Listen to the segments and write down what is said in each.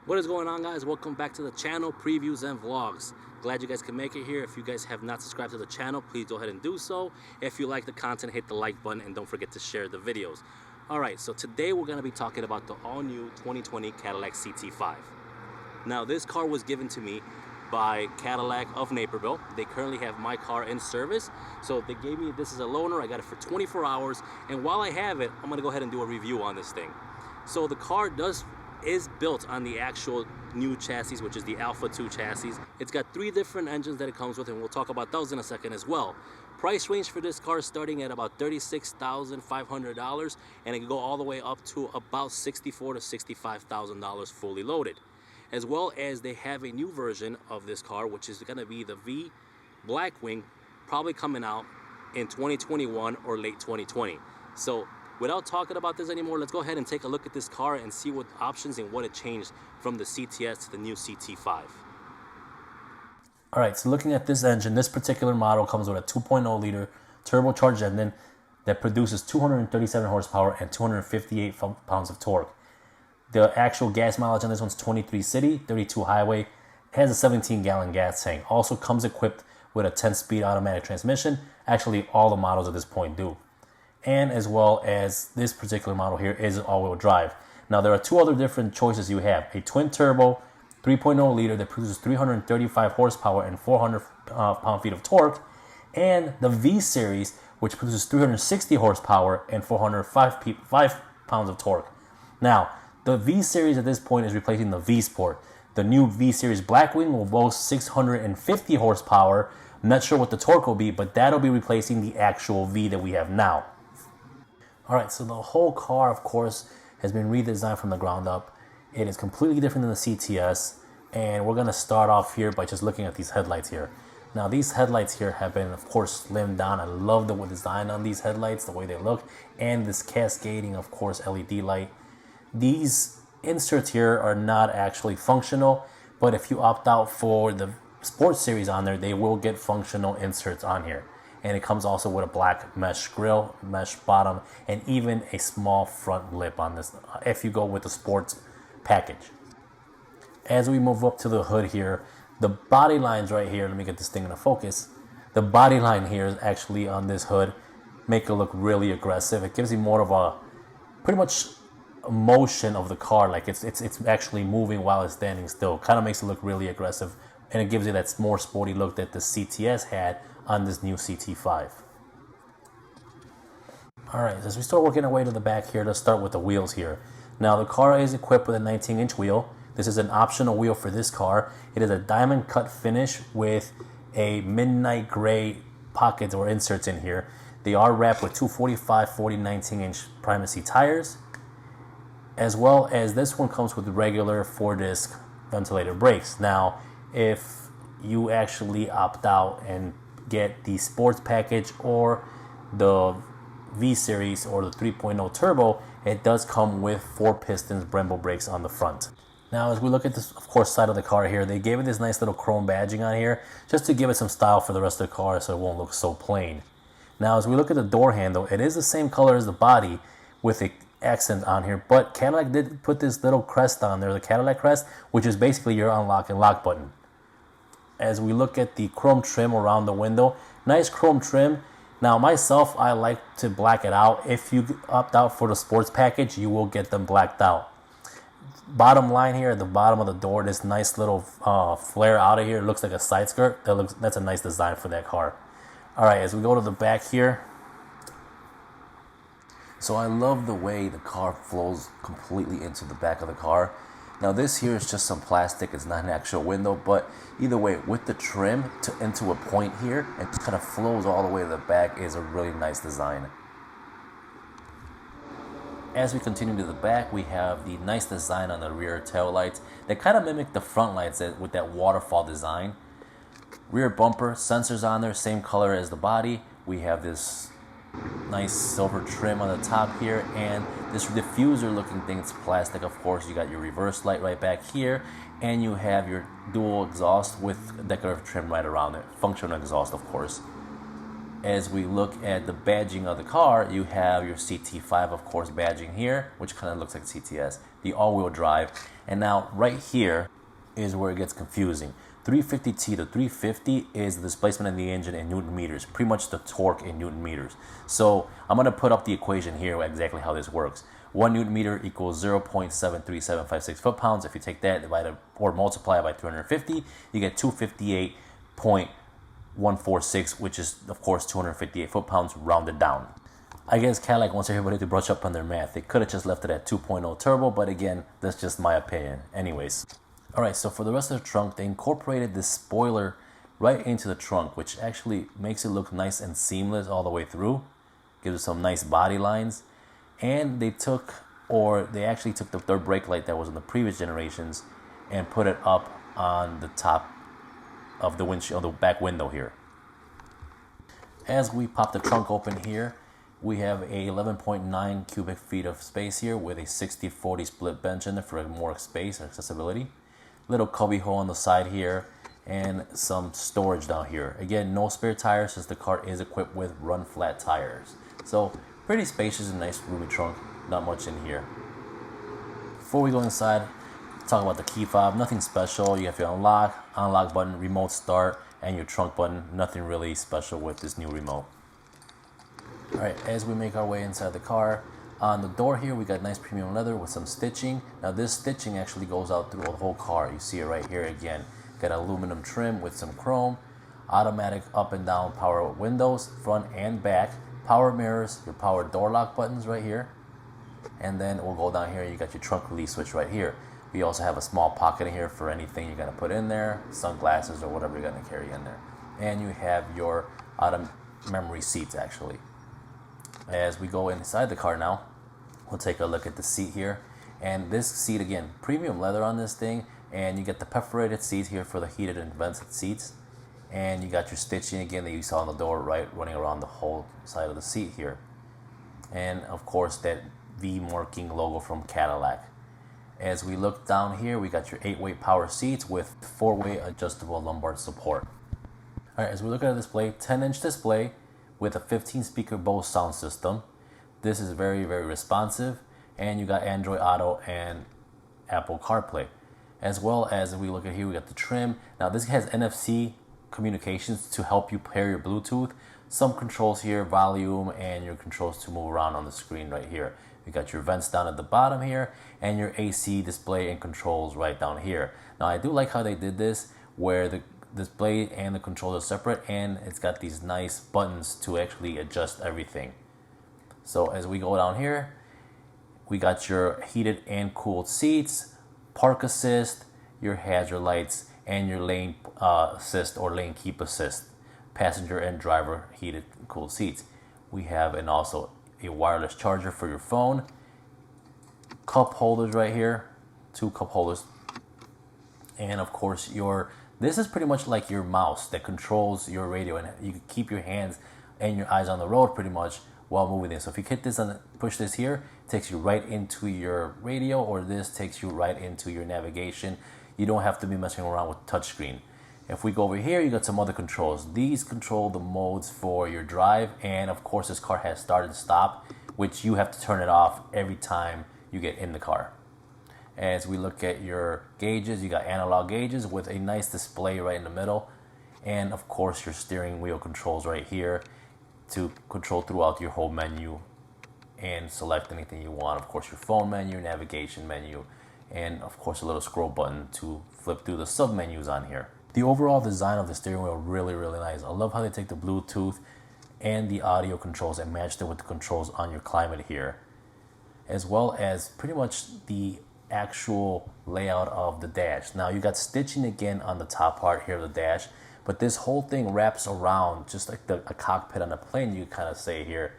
What is going on, guys? Welcome back to the channel, previews and vlogs. Glad you guys can make it here. If you guys have not subscribed to the channel, please go ahead and do so. If you like the content, hit the like button and don't forget to share the videos. Alright, so today we're going to be talking about the all-new 2020 Cadillac CT5. Now, this car was given to me by Cadillac of Naperville. They currently have my car in service, so they gave me this as a loaner. I got it for 24 hours, and while I have it, I'm going to go ahead and do a review on this thing. So the car is built on the actual new chassis, which is the Alpha 2 chassis. It's got 3 different engines that it comes with, and we'll talk about those in a second as well. Price range for this car is starting at about $36,500, and it can go all the way up to about $64,000 to $65,000 fully loaded. As well as they have a new version of this car, which is going to be the V Blackwing, probably coming out in 2021 or late 2020. So without talking about this anymore, let's go ahead and take a look at this car and see what options and what it changed from the CTS to the new CT5. Alright, so looking at this engine, this particular model comes with a 2.0 liter turbocharged engine that produces 237 horsepower and 258 pounds of torque. The actual gas mileage on this one's 23 city, 32 highway. It has a 17-gallon gas tank. Also comes equipped with a 10-speed automatic transmission. Actually, all the models at this point do. And as well as this particular model here is all-wheel drive. Now there are 2 other different choices you have. A twin turbo 3.0 liter that produces 335 horsepower and 400 pound-feet of torque, and the V series, which produces 360 horsepower and 405 pounds of torque. Now the V series at this point is replacing the V Sport. The new V series Blackwing will boast 650 horsepower. I'm not sure what the torque will be, but that'll be replacing the actual V that we have now. Alright, so the whole car, of course, has been redesigned from the ground up. It is completely different than the CTS, and we're going to start off here by just looking at these headlights here. Now, these headlights here have been, of course, slimmed down. I love the design on these headlights, the way they look, and this cascading, of course, LED light. These inserts here are not actually functional, but if you opt out for the Sports Series on there, they will get functional inserts on here. And it comes also with a black mesh grille, mesh bottom, and even a small front lip on this if you go with the sports package. As we move up to the hood here, the body lines right here, let me get this thing into focus. The body line here is actually on this hood, make it look really aggressive. It gives you more of a pretty much a motion of the car, like it's actually moving while it's standing still. Kind of makes it look really aggressive, and it gives you that more sporty look that the CTS had on this new CT5. Alright, as we start working our way to the back here, let's start with the wheels here. Now the car is equipped with a 19-inch wheel. This is an optional wheel for this car. It is a diamond cut finish with a midnight gray pockets or inserts in here. They are wrapped with 245/40 19-inch primacy tires, as well as this one comes with regular 4-disc ventilator brakes. Now, if you actually opt out and get the sports package or the V series or the 3.0 turbo, it does come with 4 pistons Brembo brakes on the front. Now, as we look at this, of course, side of the car here, they gave it this nice little chrome badging on here just to give it some style for the rest of the car so it won't look so plain. Now, as we look at the door handle, it is the same color as the body with a accent on here, but Cadillac did put this little crest on there, the Cadillac crest, which is basically your unlock and lock button. As we look at the chrome trim around the window, nice chrome trim. Now myself, I like to black it out. If you opt out for the sports package, you will get them blacked out. Bottom line here at the bottom of the door, this nice little flare out of here. It looks like a side skirt. That's a nice design for that car. Alright, as we go to the back here. So I love the way the car flows completely into the back of the car. Now this here is just some plastic, it's not an actual window, but either way, with the trim into a point here, it kind of flows all the way to the back, is a really nice design. As we continue to the back, we have the nice design on the rear tail lights that kind of mimic the front lights with that waterfall design. Rear bumper, sensors on there, same color as the body. We have this nice silver trim on the top here, and this diffuser looking thing, it's plastic, of course. You got your reverse light right back here, and you have your dual exhaust with decorative trim right around it, functional exhaust, of course. As we look at the badging of the car, you have your CT5, of course, badging here, which kind of looks like CTS, the all-wheel drive. And now right here is where it gets confusing. 350T to 350 is the displacement of the engine in Newton meters, pretty much the torque in Newton meters. So I'm going to put up the equation here, exactly how this works. 1 Newton meter equals 0.73756 foot-pounds. If you take that divided or multiply it by 350, you get 258.146, which is, of course, 258 foot-pounds rounded down. I guess Cadillac wants everybody to brush up on their math. They could have just left it at 2.0 turbo, but again, that's just my opinion. Anyways. Alright, so for the rest of the trunk, they incorporated this spoiler right into the trunk, which actually makes it look nice and seamless all the way through. Gives it some nice body lines. And they actually took the third brake light that was in the previous generations and put it up on the top of the windshield, the back window here. As we pop the trunk open here, we have a 11.9 cubic feet of space here with a 60-40 split bench in there for more space and accessibility. Little cubby hole on the side here and some storage down here. Again, no spare tires since the car is equipped with run flat tires. So pretty spacious and nice roomy trunk, not much in here. Before we go inside, talk about the key fob. Nothing special. You have your unlock button, remote start, and your trunk button. Nothing really special with this new remote. Alright, as we make our way inside the car, on the door here we got nice premium leather with some stitching. Now this stitching actually goes out through the whole car. You see it right here again. Got aluminum trim with some chrome, automatic up and down power windows, front and back, power mirrors, your power door lock buttons right here. And then we'll go down here, you got your trunk release switch right here. We also have a small pocket in here for anything you're gonna put in there, sunglasses or whatever you're gonna carry in there. And you have your auto memory seats actually. As we go inside the car now, we'll take a look at the seat here. And this seat, again, premium leather on this thing. And you get the perforated seats here for the heated and vented seats. And you got your stitching again that you saw on the door, right, running around the whole side of the seat here. And of course, that V marking logo from Cadillac. As we look down here, we got your 8-way power seats with 4-way adjustable lumbar support. All right, as we look at the display, 10-inch display with a 15-speaker Bose sound system. This is very, very responsive, and you got Android Auto and Apple CarPlay. As well as, if we look at here, we got the trim. Now this has NFC communications to help you pair your Bluetooth. Some controls here, volume, and your controls to move around on the screen right here. You got your vents down at the bottom here, and your AC display and controls right down here. Now I do like how they did this, where the display and the controls are separate, and it's got these nice buttons to actually adjust everything. So as we go down here, we got your heated and cooled seats, park assist, your hazard lights, and your lane assist or lane keep assist, passenger and driver heated and cooled seats. We have and also a wireless charger for your phone, cup holders right here, 2 cup holders, and of course this is pretty much like your mouse that controls your radio, and you can keep your hands and your eyes on the road pretty much while moving this. So if you hit this and push this here, it takes you right into your radio, or this takes you right into your navigation. You don't have to be messing around with touchscreen. If we go over here, you got some other controls. These control the modes for your drive, and of course this car has start and stop, which you have to turn it off every time you get in the car. As we look at your gauges, you got analog gauges with a nice display right in the middle, and of course your steering wheel controls right here to control throughout your whole menu and select anything you want. Of course your phone menu, navigation menu, and of course a little scroll button to flip through the sub menus on here. The overall design of the steering wheel really, really nice. I love how they take the Bluetooth and the audio controls and matched it with the controls on your climate here, as well as pretty much the actual layout of the dash. Now you got stitching again on the top part here of the dash, but this whole thing wraps around just like a cockpit on a plane, you kind of say here,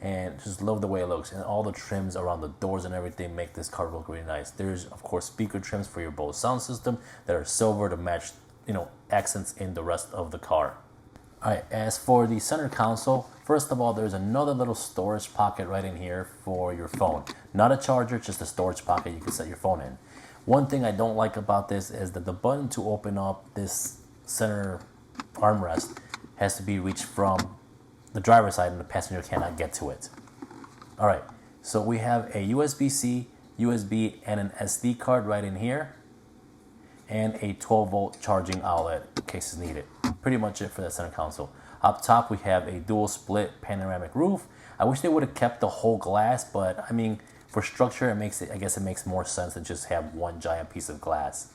and just love the way it looks. And all the trims around the doors and everything make this car look really nice. There's of course speaker trims for your Bose sound system that are silver to match, accents in the rest of the car. All right, as for the center console, first of all, there's another little storage pocket right in here for your phone. Not a charger, just a storage pocket you can set your phone in. One thing I don't like about this is that the button to open up this center armrest has to be reached from the driver's side and the passenger cannot get to it. All right, so we have a USB-C, USB, and an SD card right in here, and a 12-volt charging outlet in case it's needed. Pretty much it for the center console. Up top, we have a dual split panoramic roof. I wish they would have kept the whole glass, but I mean, for structure, I guess it makes more sense to just have one giant piece of glass.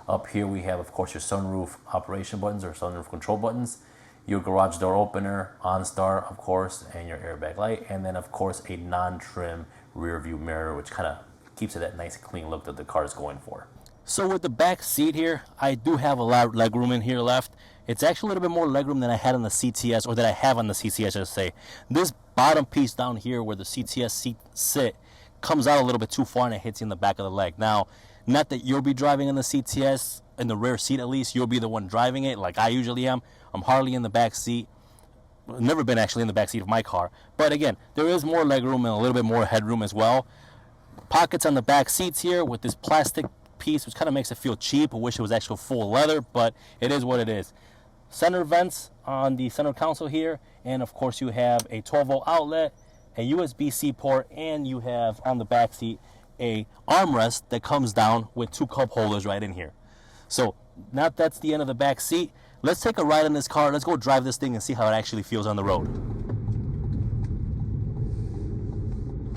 Up here, we have, of course, your sunroof operation buttons or sunroof control buttons, your garage door opener, OnStar, of course, and your airbag light, and then, of course, a non-trim rear view mirror, which kind of keeps it that nice, clean look that the car is going for. So with the back seat here, I do have a lot of leg room in here left. It's actually a little bit more legroom than I had on the CTS, or that I have on the CTS, I should say. This bottom piece down here where the CTS seat sit comes out a little bit too far and it hits you in the back of the leg. Now, not that you'll be driving in the CTS, in the rear seat at least, you'll be the one driving it like I usually am. I'm hardly in the back seat. Never been actually in the back seat of my car. But again, there is more legroom and a little bit more headroom as well. Pockets on the back seats here with this plastic piece, which kind of makes it feel cheap. I wish it was actual full leather, but it is what it is. Center vents on the center console here, and of course you have a 12-volt outlet, a USB-C port, and you have on the back seat a armrest that comes down with 2 cup holders right in here. So now that's the end of the back seat. Let's take a ride in this car. Let's go drive this thing and see how it actually feels on the road.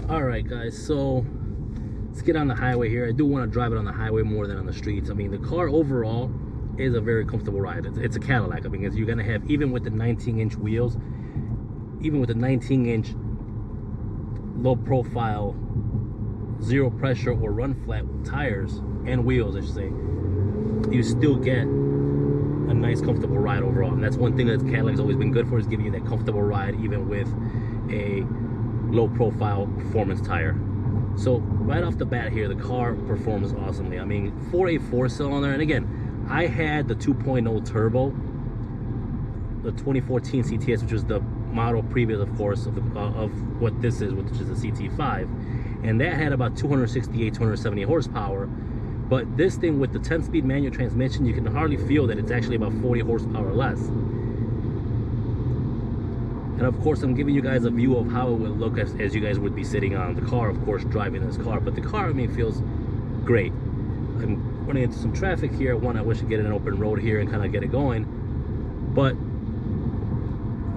All right, guys, so let's get on the highway here. I do want to drive it on the highway more than on the streets. I mean, the car overall is a very comfortable ride. It's a Cadillac. I mean, you're going to have, even with the 19-inch wheels, even with the 19-inch low profile, zero pressure or run flat tires and wheels, I should say, you still get a nice comfortable ride overall. And that's one thing that Cadillac's always been good for, is giving you that comfortable ride even with a low profile performance tire. So right off the bat here, the car performs awesomely. I mean, for a 4-cylinder, and again, I had the 2.0 turbo, the 2014 CTS, which was the model previous, of course, of what this is, which is a CT5, and that had about 268, 270 horsepower. But this thing with the 10-speed manual transmission, you can hardly feel that it's actually about 40 horsepower less. And of course, I'm giving you guys a view of how it would look as you guys would be sitting on the car, of course, driving this car. But the car, I mean, feels great. I'm running into some traffic here. One, I wish to get an open road here and kind of get it going. But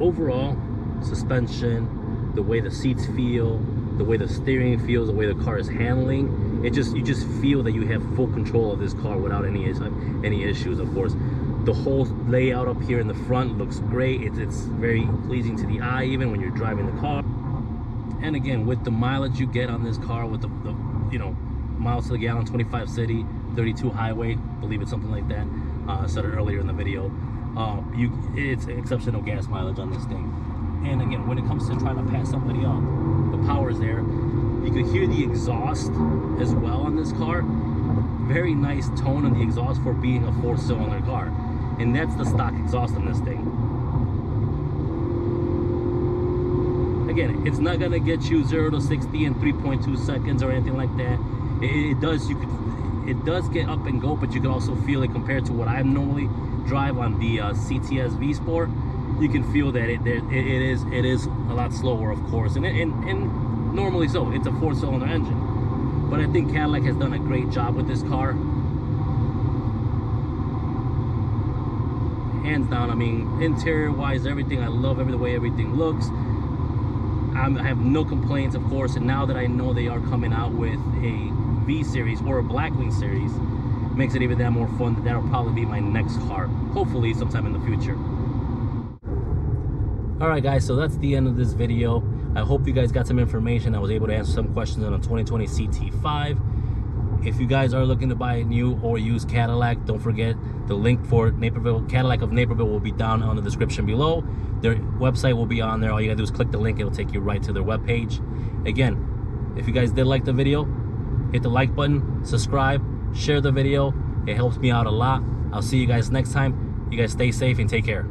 overall, suspension, the way the seats feel, the way the steering feels, the way the car is handling, you just feel that you have full control of this car without any issues. Of course, the whole layout up here in the front looks great. It's very pleasing to the eye, even when you're driving the car. And again, with the mileage you get on this car, with the miles to the gallon, 25 city, 32 highway, I believe it's something like that. I said it earlier in the video. It's exceptional gas mileage on this thing. And again, when it comes to trying to pass somebody up, the power is there. You could hear the exhaust as well on this car. Very nice tone on the exhaust for being a 4-cylinder car. And that's the stock exhaust on this thing. Again, it's not gonna get you 0 to 60 in 3.2 seconds or anything like that. It does get up and go, but you can also feel it compared to what I normally drive on the CTS V Sport. You can feel that it is a lot slower, of course, and normally so. It's a 4-cylinder engine, but I think Cadillac has done a great job with this car, hands down. I mean, interior wise, everything, I love the way everything looks. I have no complaints, of course, and now that I know they are coming out with a V series or a Blackwing series, makes it even that more fun. That'll probably be my next car, hopefully sometime in the future. Alright guys, so that's the end of this video. I hope you guys got some information. I was able to answer some questions on a 2020 CT5. If you guys are looking to buy a new or used Cadillac, don't forget the link for Naperville, Cadillac of Naperville, will be down on the description below. Their website will be on there. All you gotta do is click the link. It'll take you right to their webpage. Again, if you guys did like the video, hit the like button, subscribe, share the video. It helps me out a lot. I'll see you guys next time. You guys stay safe and take care.